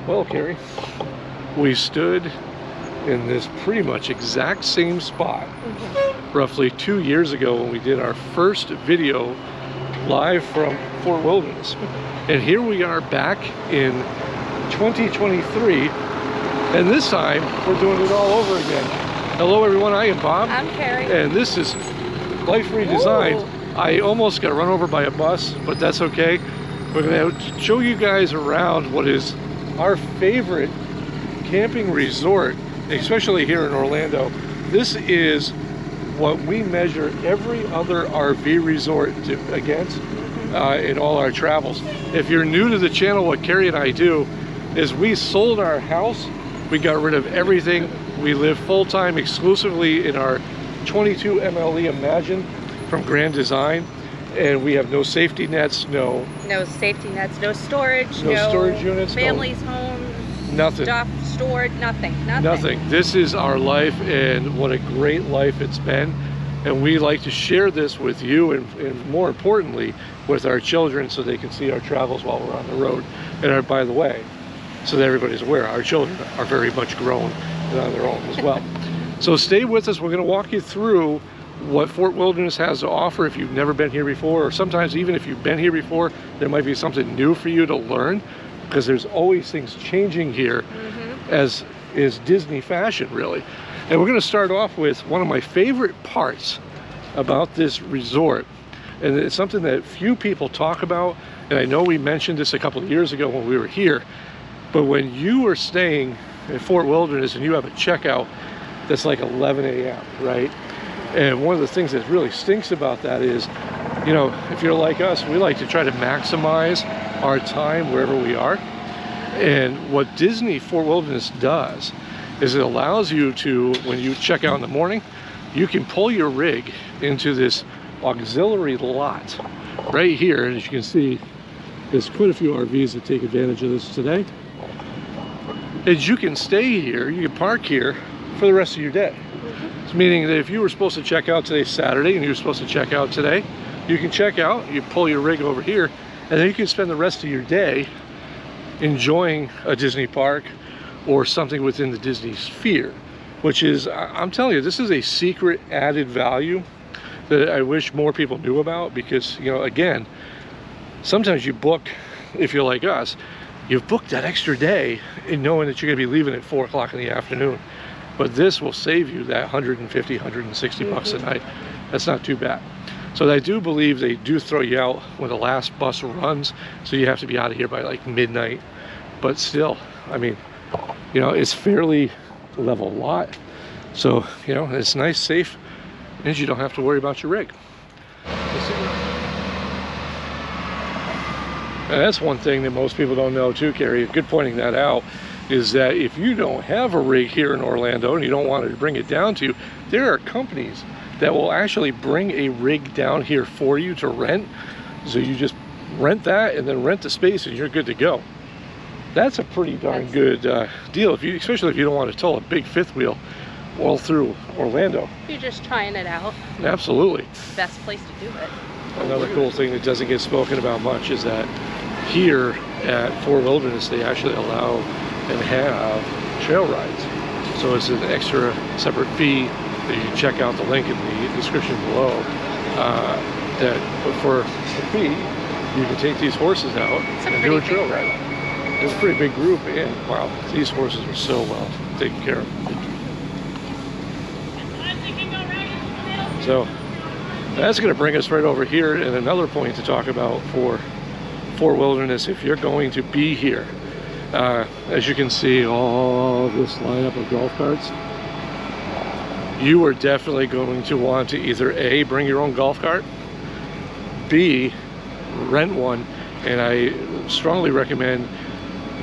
Well, Karri, we stood in this pretty much exact same spot roughly 2 years ago when we did our first video live from Fort Wilderness. And here we are back in 2023, and this time we're doing it all over again. Hello everyone, I am Bob. I'm Karri. And this is Life Redesigned. Ooh. I almost got run over by a bus, but that's okay. We're gonna show you guys around what is our favorite camping resort, especially here in Orlando. This is what we measure every other RV resort against in all our travels. If you're new to the channel, what Karri and I do is we sold our house, we got rid of everything, we live full-time exclusively in our 22 MLE Imagine from Redesigned, and we have no safety nets, no safety nets, no storage, no storage units, families, homes, nothing, stuff stored, nothing. This is our life, and what a great life it's been. And we like to share this with you, and more importantly, with our children, so they can see our travels while we're on the road. And by the way, so that everybody's aware, our children are very much grown and on their own as well. So stay with us. We're going to walk you through what Fort Wilderness has to offer if you've never been here before, or sometimes even if you've been here before, there might be something new for you to learn, because there's always things changing here, as is Disney fashion, really. And we're going to start off with one of my favorite parts about this resort, and it's something that few people talk about, and I know we mentioned this a couple of years ago when we were here, but when you are staying in Fort Wilderness and you have a checkout that's like 11 a.m., right? And one of the things that really stinks about that is, you know, if you're like us, we like to try to maximize our time wherever we are. And what Disney Fort Wilderness does is it allows you to, when you check out in the morning, you can pull your rig into this auxiliary lot right here. And as you can see, there's quite a few RVs that take advantage of this today. As you can stay here, you can park here for the rest of your day. It's meaning that if you were supposed to check out today Saturday and you were supposed to check out today, you can check out, you pull your rig over here, and then you can spend the rest of your day enjoying a Disney park or something within the Disney sphere, which is, I'm telling you, this is a secret added value that I wish more people knew about, because, you know, again, sometimes you book, if you're like us, you've booked that extra day in knowing that you're going to be leaving at 4 o'clock in the afternoon. But this will save you that 150, 160 bucks a night. That's not too bad. So I do believe they do throw you out when the last bus runs, so you have to be out of here by like midnight. But still, I mean, you know, it's fairly level lot. So, you know, it's nice, safe, and you don't have to worry about your rig. And that's one thing that most people don't know too, Karri. Good pointing that out. Is that if you don't have a rig here in Orlando and you don't want to bring it down to you, there are companies that will actually bring a rig down here for you to rent. So you just rent that and then rent the space and you're good to go. That's a pretty darn good deal, especially if you don't want to tow a big fifth wheel all through Orlando. You're just trying it out. Absolutely. Best place to do it. Another cool thing that doesn't get spoken about much is that here at Fort Wilderness, they actually allow and have trail rides. So it's an extra separate fee that you can check out the link in the description below. But for a fee, you can take these horses out and do a trail ride. It's a pretty big group, and wow, these horses are so well taken care of. So that's going to bring us right over here, and another point to talk about for Fort Wilderness, if you're going to be here. As you can see, all this lineup of golf carts, you are definitely going to want to either A, bring your own golf cart, B, rent one, and I strongly recommend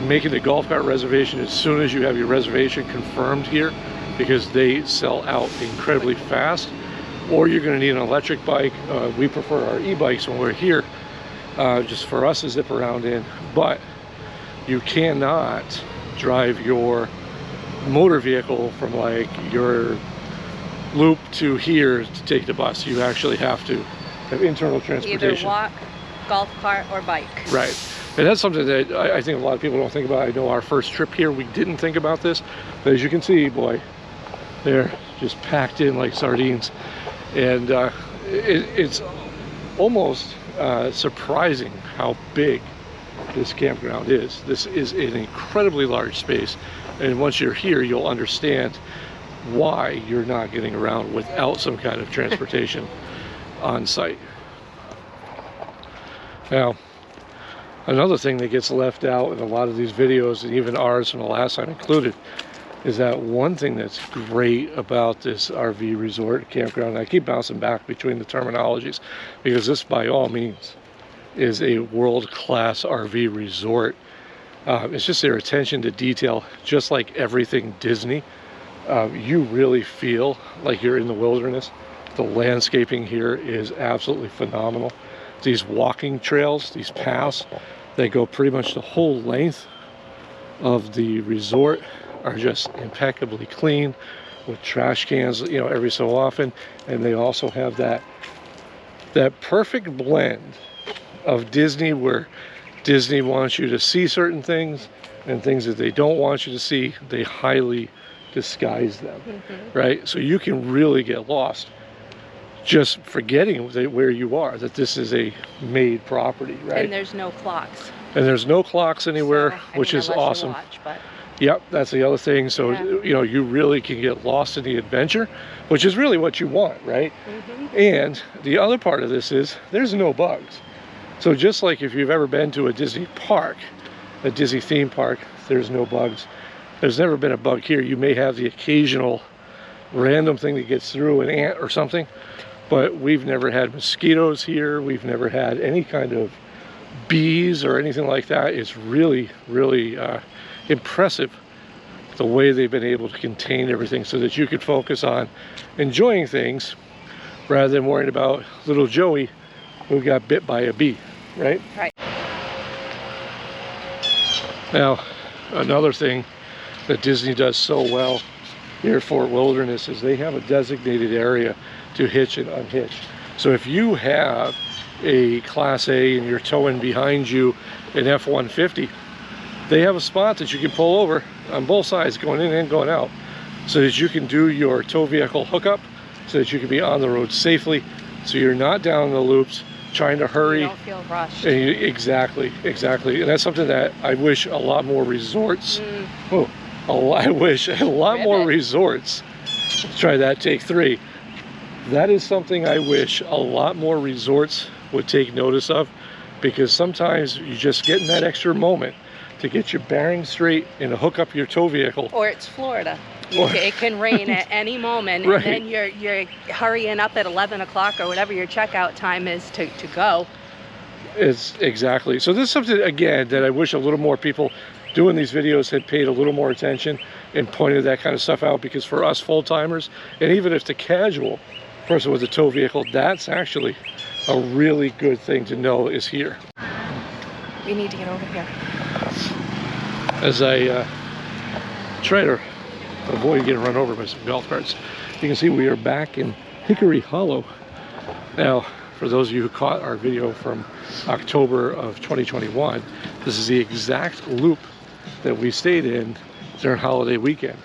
making the golf cart reservation as soon as you have your reservation confirmed here, because they sell out incredibly fast. Or you're going to need an electric bike. We prefer our e-bikes when we're here, just for us to zip around in, but you cannot drive your motor vehicle from like your loop to here to take the bus. You actually have to have internal transportation. Either walk, golf cart, or bike. Right. And that's something that I think a lot of people don't think about. I know our first trip here, we didn't think about this, but as you can see, boy, they're just packed in like sardines. And it's almost surprising how big this campground is. This is an incredibly large space, and once you're here, you'll understand why you're not getting around without some kind of transportation on site. Now, another thing that gets left out in a lot of these videos, and even ours from the last time included, is that one thing that's great about this RV resort campground, and I keep bouncing back between the terminologies, because this by all means is a world-class RV resort. It's just their attention to detail, just like everything Disney. You really feel like you're in the wilderness. The landscaping here is absolutely phenomenal. These walking trails, these paths, they go pretty much the whole length of the resort, are just impeccably clean with trash cans, you know, every so often. And they also have that perfect blend of Disney, where Disney wants you to see certain things, and things that they don't want you to see, they highly disguise them, right? So you can really get lost just forgetting where you are, that this is a made property, right? And there's no clocks. And there's no clocks anywhere, So, which is awesome. Watch, but... Yep, that's the other thing. So, you know, you really can get lost in the adventure, which is really what you want, right? And the other part of this is there's no bugs. So just like if you've ever been to a Disney park, a Disney theme park, there's no bugs. There's never been a bug here. You may have the occasional random thing that gets through, an ant or something, but we've never had mosquitoes here. We've never had any kind of bees or anything like that. It's really, really impressive the way they've been able to contain everything so that you could focus on enjoying things rather than worrying about little Joey who got bit by a bee, right? Right. Now, another thing that Disney does so well here at Fort Wilderness is they have a designated area to hitch and unhitch. So if you have a Class A and you're towing behind you an F-150, they have a spot that you can pull over on both sides, going in and going out, so that you can do your tow vehicle hookup, so that you can be on the road safely, so you're not down the loops trying to hurry. You don't feel rushed. And exactly. And that's something that I wish a lot more resorts, I wish a lot more resorts, try that, take three. That is something I wish a lot more resorts would take notice of, because sometimes you just get in that extra moment to get your bearings straight and to hook up your tow vehicle. Or it's Florida. It can rain at any moment, right. And then you're hurrying up at 11 o'clock or whatever your checkout time is to go. It's exactly. So this is something, again, that I wish a little more people doing these videos had paid a little more attention and pointed that kind of stuff out, because for us full-timers, and even if the casual person with a tow vehicle, that's actually a really good thing to know is here. We need to get over here. As I try to avoid getting run over by some golf carts, you can see we are back in Hickory Hollow. Now, for those of you who caught our video from October of 2021, this is the exact loop that we stayed in during holiday weekend,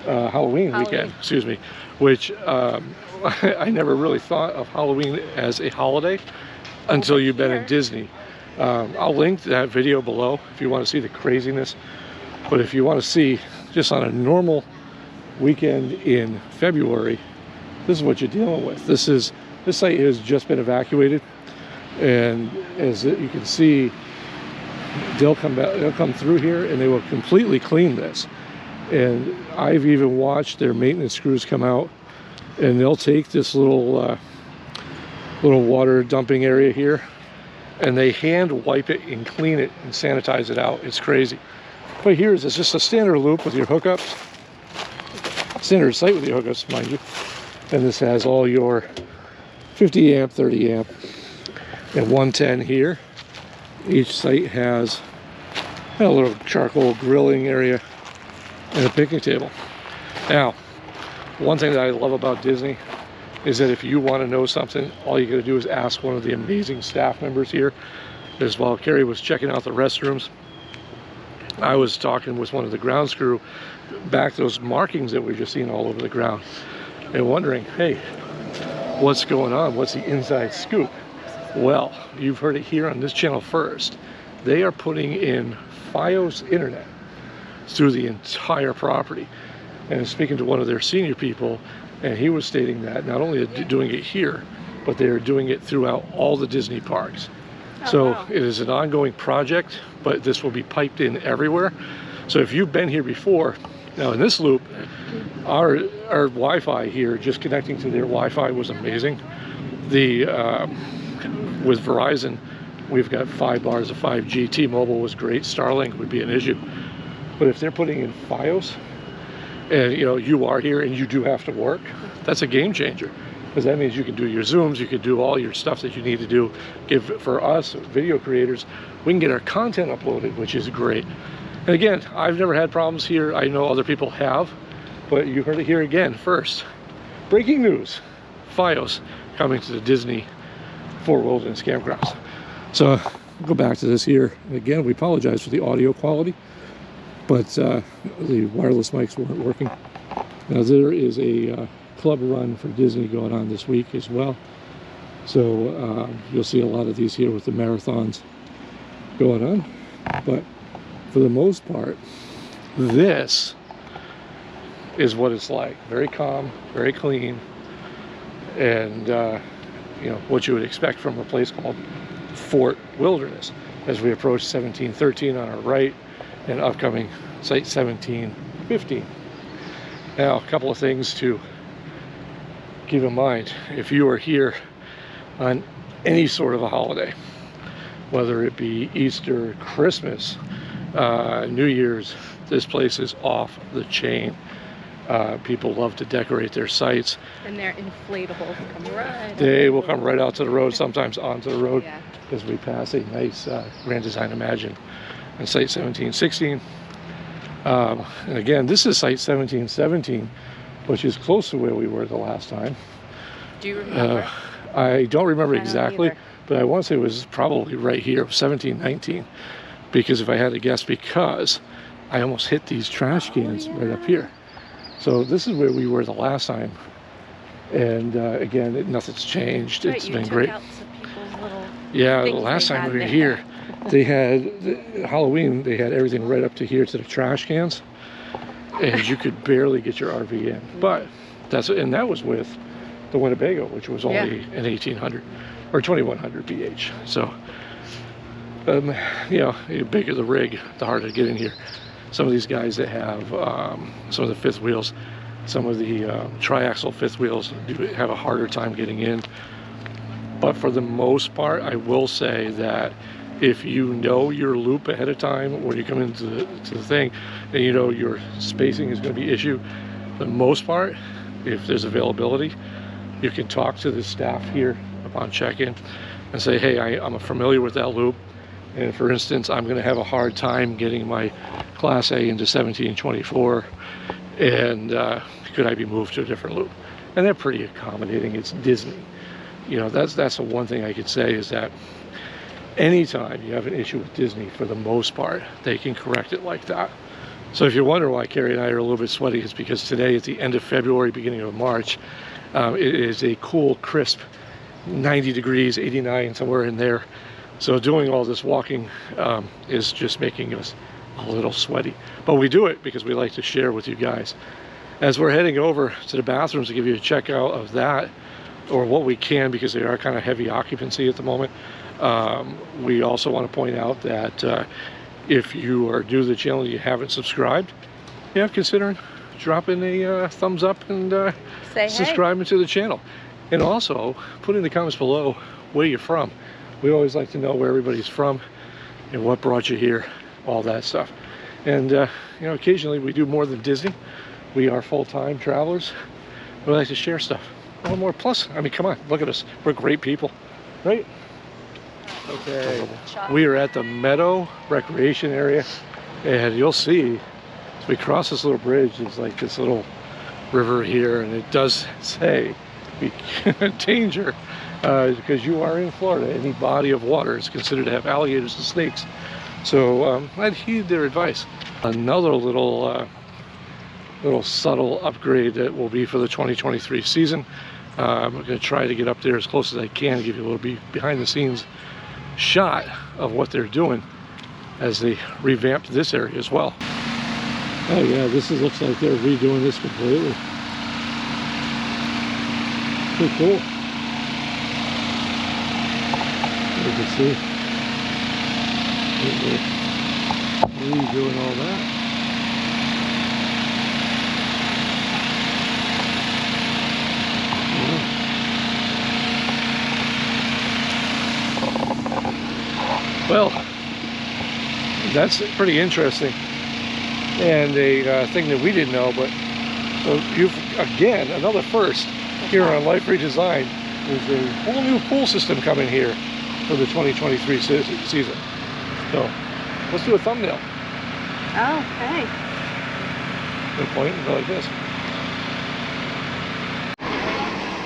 Halloween weekend, excuse me, which I never really thought of Halloween as a holiday until you've been in Disney. I'll link that video below if you want to see the craziness. But if you want to see just on a normal weekend in February, this is what you're dealing with. This site has just been evacuated, and as you can see, they'll come through here and they will completely clean this. And I've even watched their maintenance crews come out, and they'll take this little water dumping area here, and they hand wipe it and clean it and sanitize it out. It's crazy. But here's just a standard loop with your hookups, standard site with your hookups, mind you. And this has all your 50 amp, 30 amp, and 110 here. Each site has a little charcoal grilling area and a picnic table. Now, one thing that I love about Disney is that if you want to know something, all you got to do is ask one of the amazing staff members here. is while Karri was checking out the restrooms, I was talking with one of the grounds crew back those markings that we've just seen all over the ground and wondering, hey, what's going on? What's the inside scoop? Well, you've heard it here on this channel first. They are putting in FiOS internet through the entire property. And speaking to one of their senior people, and he was stating that not only are they doing it here, but they are doing it throughout all the Disney parks. So wow. it is an ongoing project, but this will be piped in everywhere. So if you've been here before, now in this loop, our Wi-Fi here, just connecting to their Wi-Fi was amazing. With Verizon, we've got 5 bars of 5G. T-Mobile was great. Starlink would be an issue. But if they're putting in FiOS, and you are here and you do have to work, that's a game changer. Because that means you can do your Zooms, you can do all your stuff that you need to do. For us, video creators, we can get our content uploaded, which is great. And again, I've never had problems here. I know other people have, but you heard it here again first. Breaking news, FiOS coming to the Disney Fort Wilderness Campgrounds. So go back to this here. And again, we apologize for the audio quality, but the wireless mics weren't working. Now there is a club run for Disney going on this week as well. So you'll see a lot of these here with the marathons going on. But for the most part, this is what it's like. Very calm, very clean, and what you would expect from a place called Fort Wilderness as we approach 1713 on our right and upcoming site 1715. Now, a couple of things to keep in mind. If you are here on any sort of a holiday, whether it be Easter, Christmas, New Year's, this place is off the chain. People love to decorate their sites. And their inflatables come right. They will come right out to the road, sometimes onto the road, yeah. As we pass a nice Grand Design Imagine on site 1716. And again, this is site 1717, which is close to where we were the last time. Do you remember? I don't remember exactly, either. but I want to say it was probably right here, 1719. Because if I had to guess, because I almost hit these trash cans right up here. So this is where we were the last time. And again, nothing's changed. Right, it's been great. Out some people's little yeah, the last time we were here, they had Halloween. They had everything right up to here to the trash cans, and you could barely get your RV in. But that was with the Winnebago, which was only an 1800 or 2100 BH. So, the bigger the rig, the harder to get in here. Some of these guys that have some of the fifth wheels, some of the triaxle fifth wheels do have a harder time getting in. But for the most part, I will say that if you know your loop ahead of time when you come into the thing, and you know your spacing is going to be issue, for the most part, if there's availability, you can talk to the staff here upon check-in and say, hey, I'm familiar with that loop, and for instance, I'm going to have a hard time getting my Class A into 1724, and could I be moved to a different loop? And they're pretty accommodating. It's Disney. That's the one thing I could say, is that anytime you have an issue with Disney, for the most part, they can correct it like that. So if you wonder why Karri and I are a little bit sweaty, it's because today, at the end of February, beginning of March, it is a cool, crisp 90 degrees, 89, somewhere in there. So doing all this walking is just making us a little sweaty. But we do it because we like to share with you guys. As we're heading over to the bathrooms to give you a check out of that, or what we can, because they are kind of heavy occupancy at the moment. We also want to point out that if you are new to the channel and you haven't subscribed, consider dropping a thumbs up and subscribing to the channel. And also put in the comments below where you're from. We always like to know where everybody's from and what brought you here, all that stuff. And occasionally we do more than Disney. We are full-time travelers. We like to share stuff. A little more. Plus, I mean, come on, look at us. We're great people, right? Okay, we are at the Meadow Recreation Area, and you'll see as we cross this little bridge, there's like this little river here, and it does say, be danger because you are in Florida. Any body of water is considered to have alligators and snakes. So I'd heed their advice. Another little subtle upgrade that will be for the 2023 season. I'm going to try to get up there as close as I can to give you a little behind the scenes shot of what they're doing as they revamped this area as well. Oh yeah, looks like they're redoing this completely. Pretty cool. You can see they're redoing all that. Well, that's pretty interesting, and a thing that we didn't know, but so you've, again, another first here on Life Redesigned. There's a whole new pool system coming here for the 2023 season. So let's do a thumbnail. Okay. No point, go like this.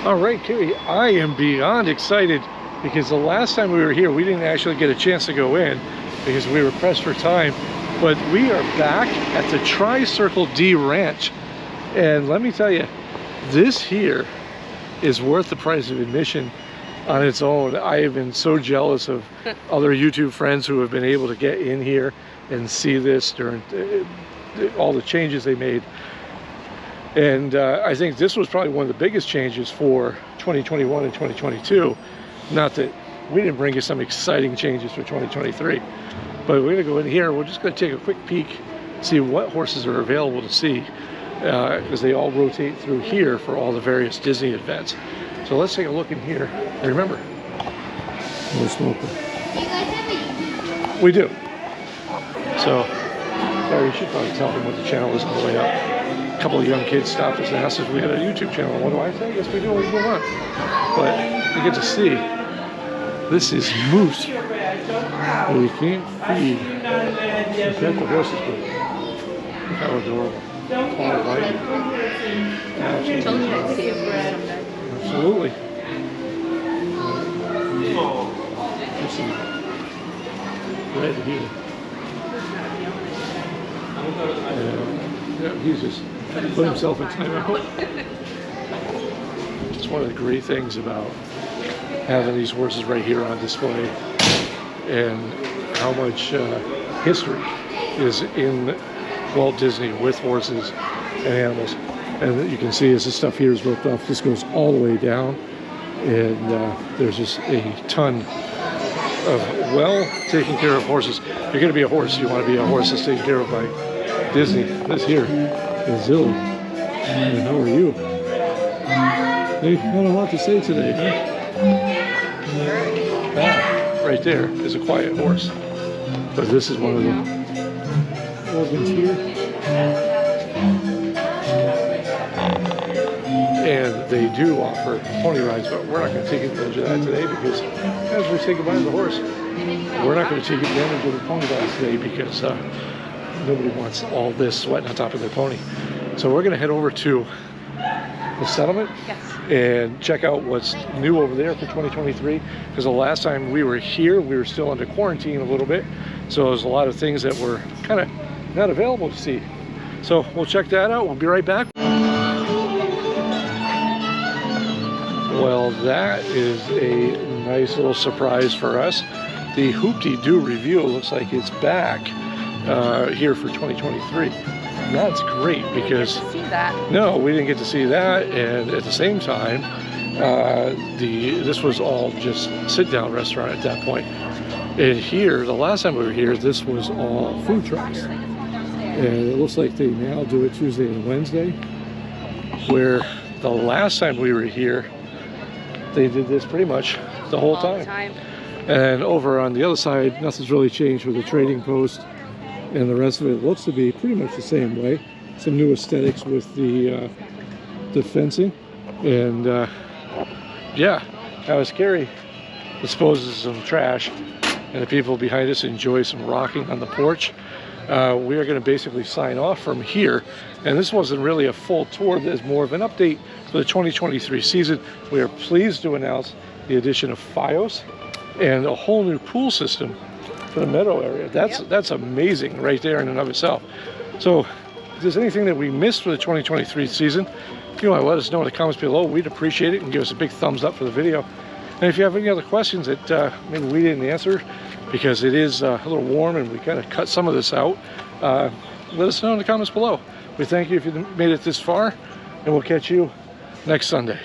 All right, Karri, I am beyond excited because the last time we were here, we didn't actually get a chance to go in because we were pressed for time. But we are back at the Tri-Circle D Ranch. And let me tell you, this here is worth the price of admission on its own. I have been so jealous of other YouTube friends who have been able to get in here and see this during all the changes they made. And I think this was probably one of the biggest changes for 2021 and 2022. Not that we didn't bring you some exciting changes for 2023, but we're gonna go in here. We're just gonna take a quick peek, see what horses are available to see, because they all rotate through here for all the various Disney events. So let's take a look in here. And remember, no smoking. We do. So, sorry, you should probably tell them what the channel is on the way up. A couple of young kids stopped us and asked if we had a YouTube channel. What do I say? Yes, we do. We move on. But you get to see. This is moose. We can't feed. Look at the horses, but look how adorable. All white. Absolutely. There's some red here. Yeah, he's just put himself in timeout. It's one of the great things about having these horses right here on display, and how much history is in Walt Disney with horses and animals. And you can see as this stuff here is roped off, this goes all the way down, and there's just a ton of well taken care of horses. If you're going to be a horse, you want to be a horse that's taken care of by Disney. This here is Zilly. And how are you? Hey, not a lot to say today, huh? That right there is a quiet horse. But this is one of the organs here. And they do offer pony rides, but we're not going to take advantage of that today because as we say goodbye to the horse, we're not going to take advantage of the pony rides today because nobody wants all this sweating on top of their pony. So we're going to head over to the settlement and check out what's new over there for 2023, because the last time we were here, we were still under quarantine a little bit, so there's a lot of things that were kind of not available to see. So we'll check that out. We'll be right back. Well, that is a nice little surprise for us. The Hoop-Dee-Doo review looks like it's back here for 2023. That's great because no, we didn't get to see that, and at the same time, this was all just sit-down restaurant at that point. And here, the last time we were here, this was all food trucks, and it looks like they now do it Tuesday and Wednesday. Where the last time we were here, they did this pretty much the whole time. And over on the other side, nothing's really changed with the trading post. And the rest of it looks to be pretty much the same way. Some new aesthetics with the fencing. And yeah, now as Karri disposes some trash and the people behind us enjoy some rocking on the porch, we are going to basically sign off from here. And this wasn't really a full tour. There's more of an update for the 2023 season. We are pleased to announce the addition of FiOS and a whole new pool system for the meadow area. That's amazing right there in and of itself. So if there's anything that we missed for the 2023 season, if you want to let us know in the comments below, we'd appreciate it, and give us a big thumbs up for the video. And if you have any other questions that maybe we didn't answer, because it is a little warm and we kind of cut some of this out, let us know in the comments below. We thank you if you made it this far, and we'll catch you next Sunday.